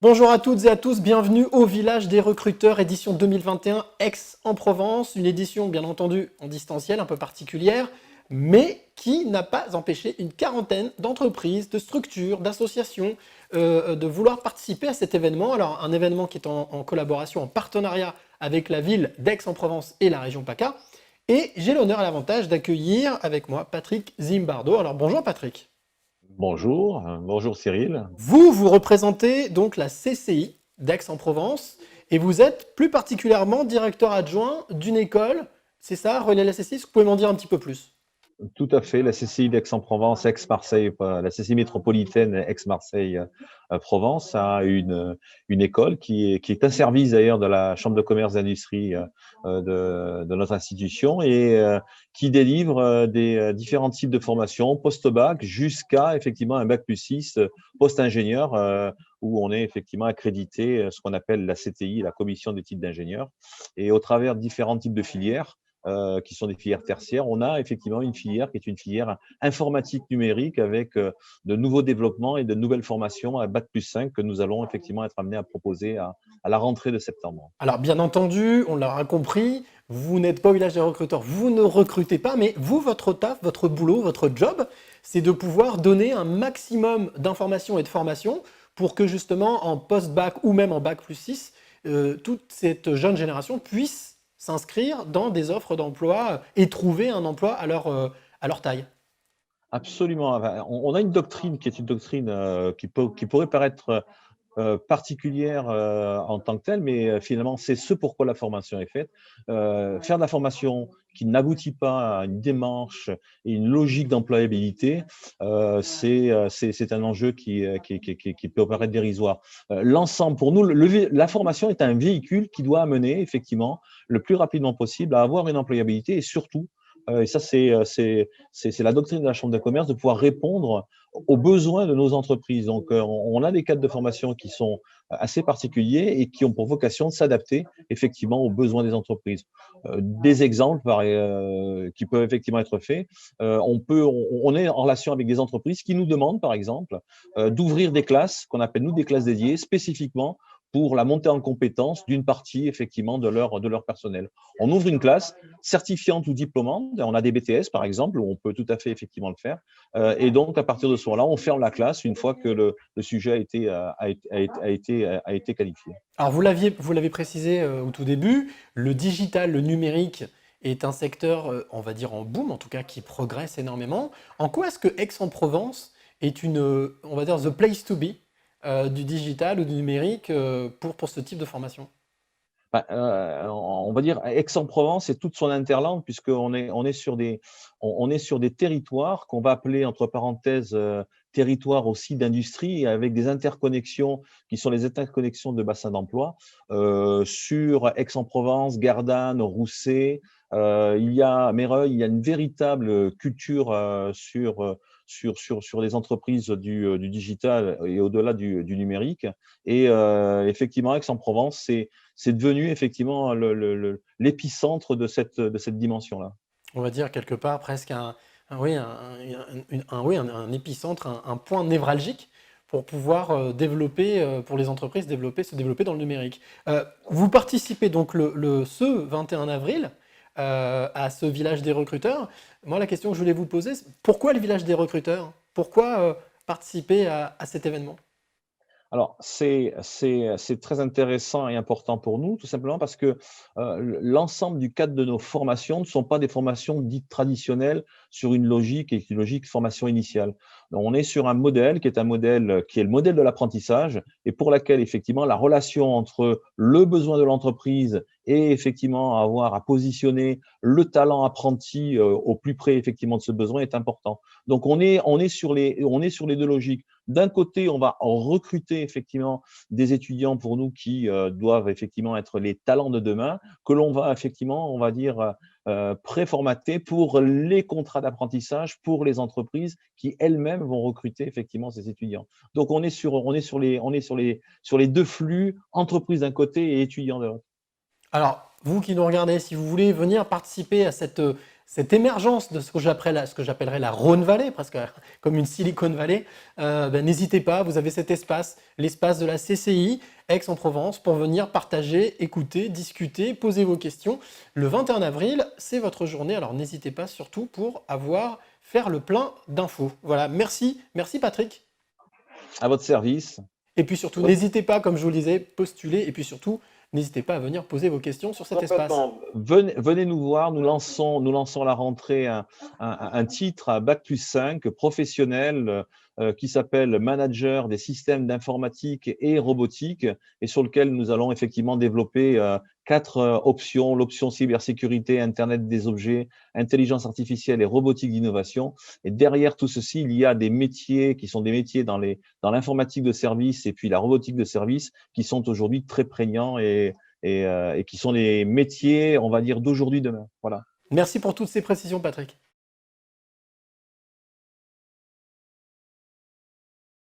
Bonjour à toutes et à tous, bienvenue au Village des recruteurs, édition 2021, Aix-en-Provence, une édition bien entendu en distanciel, un peu particulière, mais qui n'a pas empêché une quarantaine d'entreprises, de structures, d'associations de vouloir participer à cet événement. Alors un événement qui est en collaboration, en partenariat avec la ville d'Aix-en-Provence et la région PACA. Et j'ai l'honneur et l'avantage d'accueillir avec moi Patrick Zimbardo. Alors bonjour Patrick. Bonjour, bonjour Cyril. Vous représentez donc la CCI d'Aix-en-Provence et vous êtes plus particulièrement directeur adjoint d'une école, c'est ça, Relais la CCI, est-ce que vous pouvez m'en dire un petit peu plus? Tout à fait, la CCI d'Aix-en-Provence, Aix-Marseille, la CCI métropolitaine Aix-Marseille-Provence a une école qui est un service d'ailleurs de la Chambre de commerce d'industrie de notre institution et qui délivre des différents types de formations post-bac jusqu'à effectivement un bac plus 6 post-ingénieur où on est effectivement accrédité ce qu'on appelle la CTI, la commission des titres d'ingénieur. Et au travers de différents types de filières, qui sont des filières tertiaires, on a effectivement une filière qui est une filière informatique numérique avec de nouveaux développements et de nouvelles formations à Bac plus 5 que nous allons effectivement être amenés à proposer à la rentrée de septembre. Alors bien entendu, on l'aura compris, vous n'êtes pas au village des recruteurs, vous ne recrutez pas, mais vous, votre taf, votre boulot, votre job, c'est de pouvoir donner un maximum d'informations et de formations pour que justement en post-bac ou même en bac plus 6, toute cette jeune génération puisse s'inscrire dans des offres d'emploi et trouver un emploi à leur taille. Absolument. Enfin, on a une doctrine qui est une doctrine qui pourrait paraître particulière en tant que telle, mais finalement, c'est ce pourquoi la formation est faite. Faire de la formation qui n'aboutit pas à une démarche et une logique d'employabilité, c'est un enjeu qui peut paraître dérisoire. L'ensemble, pour nous, la formation est un véhicule qui doit amener effectivement le plus rapidement possible à avoir une employabilité et surtout, et ça, c'est la doctrine de la Chambre de commerce, de pouvoir répondre aux besoins de nos entreprises. Donc, on a des cadres de formation qui sont assez particuliers et qui ont pour vocation de s'adapter effectivement aux besoins des entreprises. Des exemples qui peuvent effectivement être faits. On est en relation avec des entreprises qui nous demandent, par exemple, d'ouvrir des classes qu'on appelle nous des classes dédiées spécifiquement pour la montée en compétence d'une partie effectivement de leur personnel. On ouvre une classe certifiante ou diplômante, on a des BTS par exemple, où on peut tout à fait effectivement le faire, et donc à partir de ce moment-là, on ferme la classe une fois que le sujet a été qualifié. Alors vous l'avez précisé au tout début, le digital, le numérique est un secteur, on va dire en boom, en tout cas qui progresse énormément. En quoi est-ce que Aix-en-Provence est une, on va dire, the place to be du digital ou du numérique pour ce type de formation? On va dire Aix-en-Provence et toute son interland, on est sur des territoires qu'on va appeler entre parenthèses territoires aussi d'industrie avec des interconnexions qui sont les interconnexions de bassins d'emploi sur Aix-en-Provence, Gardanne, Rousset. Il y a Méreuil, il y a une véritable culture sur les entreprises du digital et au-delà du numérique. Et effectivement, Aix-en-Provence, c'est devenu effectivement l'épicentre de cette dimension-là. On va dire quelque part presque oui, oui, un épicentre, un point névralgique pour pouvoir développer, pour les entreprises, se développer dans le numérique. Vous participez donc ce 21 avril à ce village des recruteurs. Moi, la question que je voulais vous poser, c'est pourquoi le village des recruteurs? Pourquoi participer à cet événement? Alors, c'est très intéressant et important pour nous, tout simplement parce que l'ensemble du cadre de nos formations ne sont pas des formations dites traditionnelles sur une logique et une logique formation initiale. Donc, on est sur un modèle qui est un modèle qui est le modèle de l'apprentissage et pour laquelle effectivement la relation entre le besoin de l'entreprise et effectivement avoir à positionner le talent apprenti au plus près effectivement de ce besoin est important. Donc on est sur les deux logiques. D'un côté, on va recruter effectivement des étudiants pour nous qui doivent effectivement être les talents de demain, que l'on va effectivement, on va dire, préformater pour les contrats d'apprentissage pour les entreprises qui elles-mêmes vont recruter effectivement ces étudiants. Donc sur les deux flux, entreprise d'un côté et étudiants de l'autre. Alors, vous qui nous regardez, si vous voulez venir participer à cette émergence de ce que j'appellerais la Rhône Valley, presque comme une Silicon Valley, n'hésitez pas, vous avez cet espace, l'espace de la CCI, Aix-en-Provence, pour venir partager, écouter, discuter, poser vos questions. Le 21 avril, c'est votre journée, alors n'hésitez pas surtout pour faire le plein d'infos. Voilà, merci Patrick. À votre service. Et puis surtout, n'hésitez pas, comme je vous le disais, postuler. Et puis surtout, n'hésitez pas à venir poser vos questions sur cet espace. Venez nous voir, nous lançons à la rentrée un titre à Bac+5 professionnel qui s'appelle Manager des systèmes d'informatique et robotique et sur lequel nous allons effectivement développer 4 options, l'option cybersécurité, Internet des objets, intelligence artificielle et robotique d'innovation. Et derrière tout ceci, il y a des métiers qui sont des métiers dans l'informatique de service et puis la robotique de service qui sont aujourd'hui très prégnants et qui sont les métiers, on va dire, d'aujourd'hui, demain. Voilà. Merci pour toutes ces précisions, Patrick.